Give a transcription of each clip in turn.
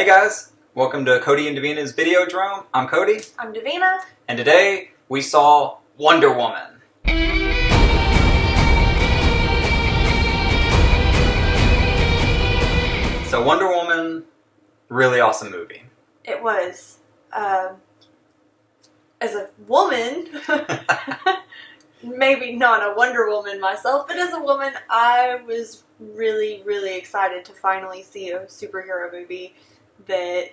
Hey guys, welcome to Cody and Davina's Videodrome. I'm Cody. I'm Davina. And today we saw Wonder Woman. So Wonder Woman, really awesome movie. It was. As a woman, maybe not a Wonder Woman myself, but as a woman, I was really, really excited to finally see a superhero movie that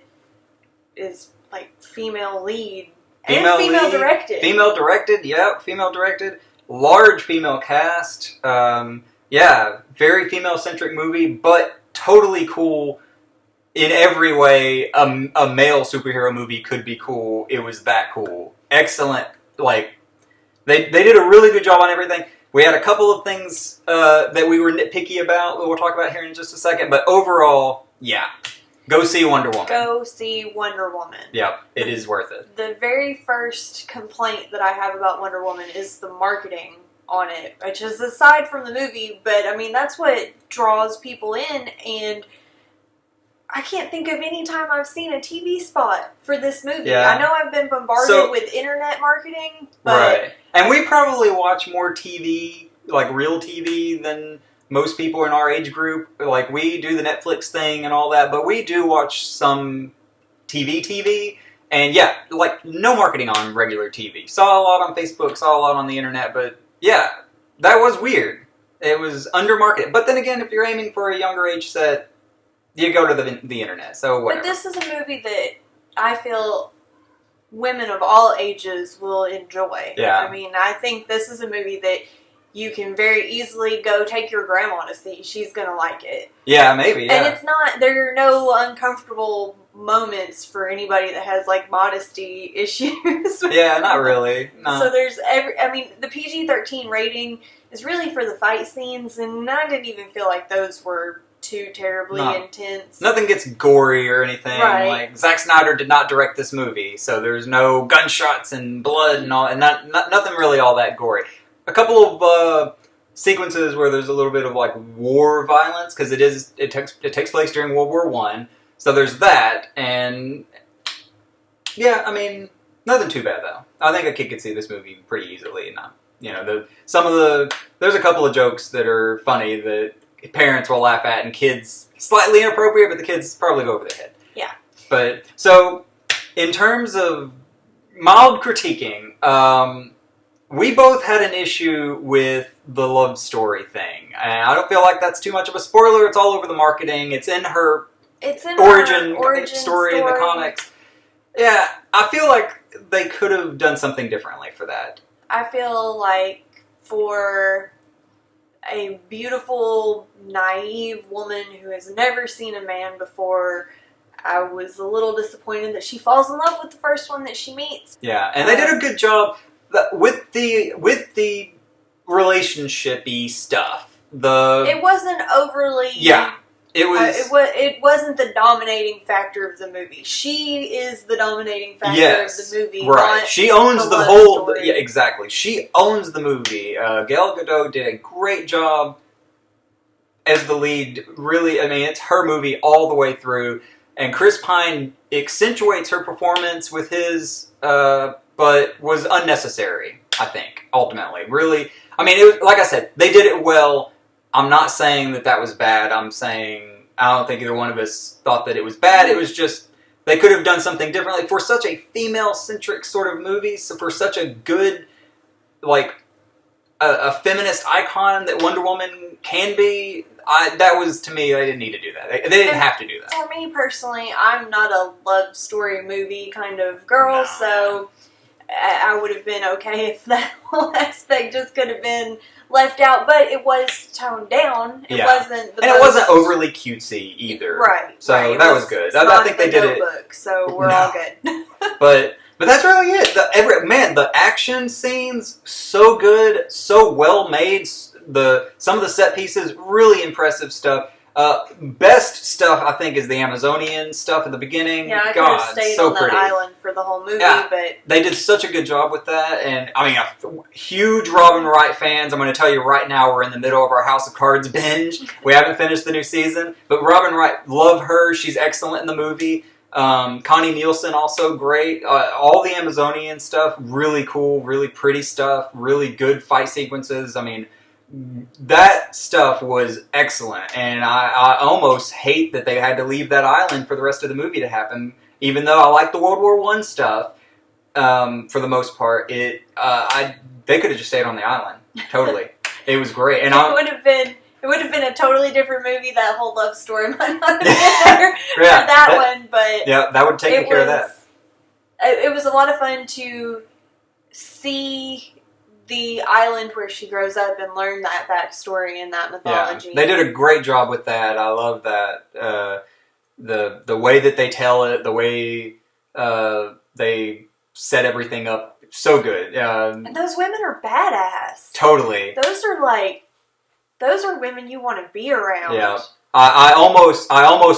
is like female lead and female directed. Female directed, yep, female directed. Large female cast. Yeah, very female centric movie, but totally cool in every way. A male superhero movie could be cool. It was that cool. Excellent. Like they did a really good job on everything. We had a couple of things that we were nitpicky about that we'll talk about here in just a second, but overall, yeah. Go see Wonder Woman. Go see Wonder Woman. Yep, it is worth it. The very first complaint that I have about Wonder Woman is the marketing on it, which is aside from the movie, but I mean, that's what draws people in, and I can't think of any time I've seen a TV spot for this movie. Yeah. I know I've been bombarded with internet marketing, but... Right. And we probably watch more TV, like real TV, than most people in our age group. Like, we do the Netflix thing and all that, but we do watch some TV. And yeah, like, no marketing on regular TV. Saw a lot on Facebook, saw a lot on the internet, but yeah, that was weird. It was under-marketed. But then again, if you're aiming for a younger age set, you go to the internet, so whatever. But this is a movie that I feel women of all ages will enjoy. Yeah. I mean, I think this is a movie that you can very easily go take your grandma to see. She's going to like it. Yeah, maybe, yeah. And it's not, there are no uncomfortable moments for anybody that has, like, modesty issues. Yeah, not really. No. So there's the PG-13 rating is really for the fight scenes, and I didn't even feel like those were too terribly intense. Nothing gets gory or anything. Right. Like, Zack Snyder did not direct this movie, so there's no gunshots and blood and all, and nothing really all that gory. A couple of sequences where there's a little bit of like war violence, because it takes place during World War I. So there's that, and yeah, I mean, nothing too bad though. I think a kid could see this movie pretty easily. There's a couple of jokes that are funny that parents will laugh at, and kids slightly inappropriate, but the kids probably go over their head. Yeah. But so, in terms of mild critiquing, we both had an issue with the love story thing. And I don't feel like that's too much of a spoiler. It's all over the marketing. It's in her origin story in the comics. Yeah, I feel like they could have done something differently for that. I feel like for a beautiful, naive woman who has never seen a man before, I was a little disappointed that she falls in love with the first one that she meets. Yeah, and they did a good job with the relationship-y stuff. It wasn't overly... Yeah, it was... It wasn't the dominating factor of the movie. She is the dominating factor of the movie. Right. She owns the whole... Yeah, exactly. She owns the movie. Gal Gadot did a great job as the lead. Really, I mean, it's her movie all the way through. And Chris Pine accentuates her performance with his... but was unnecessary, I think, ultimately. Really, I mean, it was, like I said, they did it well. I'm not saying that was bad. I'm saying I don't think either one of us thought that it was bad. It was just, they could have done something differently. For such a female-centric sort of movie, so for such a good, like, a feminist icon that Wonder Woman can be, that was, to me, they didn't need to do that. They didn't have to do that. For me, personally, I'm not a love story movie kind of girl, so I would have been okay if that whole aspect just could have been left out, but it was toned down. It wasn't it wasn't overly cutesy either. Right. So right. That was good. I think they did it. So we're all good. But that's really it. The action scenes, so good, so well made. Some of the set pieces, really impressive stuff. Best stuff, I think, is the Amazonian stuff at the beginning. Yeah, I could God, have stayed so on pretty. that island for the whole movie, Yeah. but They did such a good job with that, and I mean, huge Robin Wright fans. I'm going to tell you right now, we're in the middle of our House of Cards binge. We haven't finished the new season, but Robin Wright, love her. She's excellent in the movie. Connie Nielsen, also great. All the Amazonian stuff, really cool, really pretty stuff, really good fight sequences. I mean, that stuff was excellent, and I almost hate that they had to leave that island for the rest of the movie to happen. Even though I like the World War I stuff, for the most part, they could have just stayed on the island. Totally, it was great, and it would have been a totally different movie. That whole love story might not have been there for that one, but yeah, that would take care of that. It was a lot of fun to see the island where she grows up and learn that backstory and that mythology. Yeah, they did a great job with that. I love that. The way that they tell it, the way they set everything up, so good. And those women are badass. Totally. Those are women you want to be around. Yeah. I almost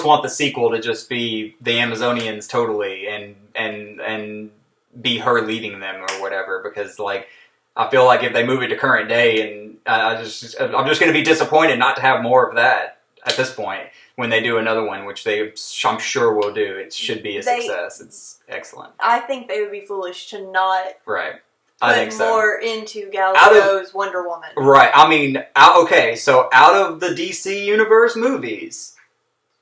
want the sequel to just be the Amazonians totally and be her leading them or whatever, because like I feel like if they move it to current day, and I'm just going to be disappointed not to have more of that at this point when they do another one, which I'm sure will do. It should be a success. It's excellent. I think they would be foolish to not I think so. More into Gal Gadot's Wonder Woman. Right. I mean, so out of the DC Universe movies,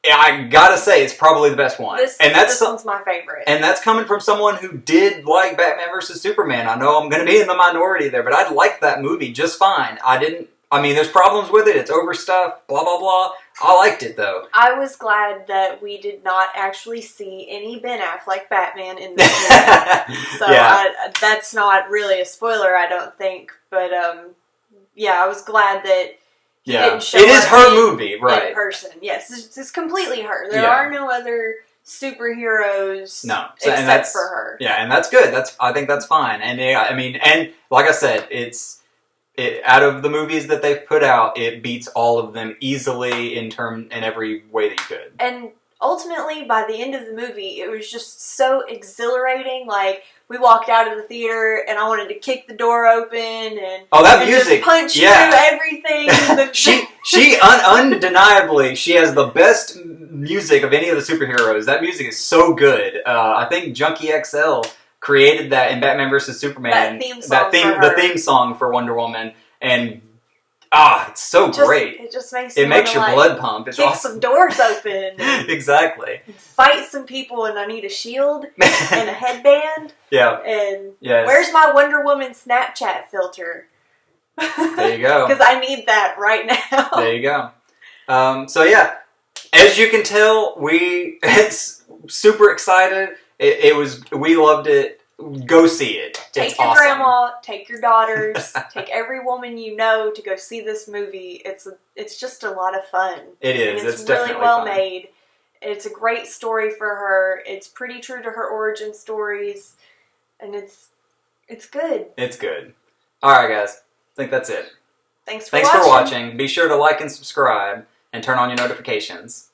I gotta say it's probably the best one. This one's my favorite. And that's coming from someone who did like Batman vs. Superman. I know I'm going to be in the minority there, but I liked that movie just fine. There's problems with it. It's overstuffed, blah, blah, blah. I liked it, though. I was glad that we did not actually see any Ben Affleck Batman in this movie. So that's not really a spoiler, I don't think. But, I was glad that he didn't show it is up her movie, right? In person. Yes, it's completely her. There are no other superheroes except for her. Yeah, and that's good. I think that's fine. And and like I said, out of the movies that they've put out, it beats all of them easily in every way that you could. And ultimately, by the end of the movie, it was just so exhilarating. Like, we walked out of the theater, and I wanted to kick the door open and that music, just punch through everything. she undeniably, she has the best music of any of the superheroes. That music is so good. I think Junkie XL created that in Batman vs. Superman. The theme song for Wonder Woman, and it's so great. It just makes your blood pump. It's kick awesome. some doors open. Exactly. Fight some people, and I need a shield and a headband. Yeah. And where's my Wonder Woman Snapchat filter? There you go. Because I need that right now. There you go. As you can tell, it's super excited. We loved it. Go see it. Take your grandma, take your daughters, take every woman you know to go see this movie. It's just a lot of fun. It is. And it's definitely really well fun. made. It's a great story for her. It's pretty true to her origin stories, and it's good. It's good. All right, guys. I think that's it. Thanks for watching. Be sure to like and subscribe and turn on your notifications.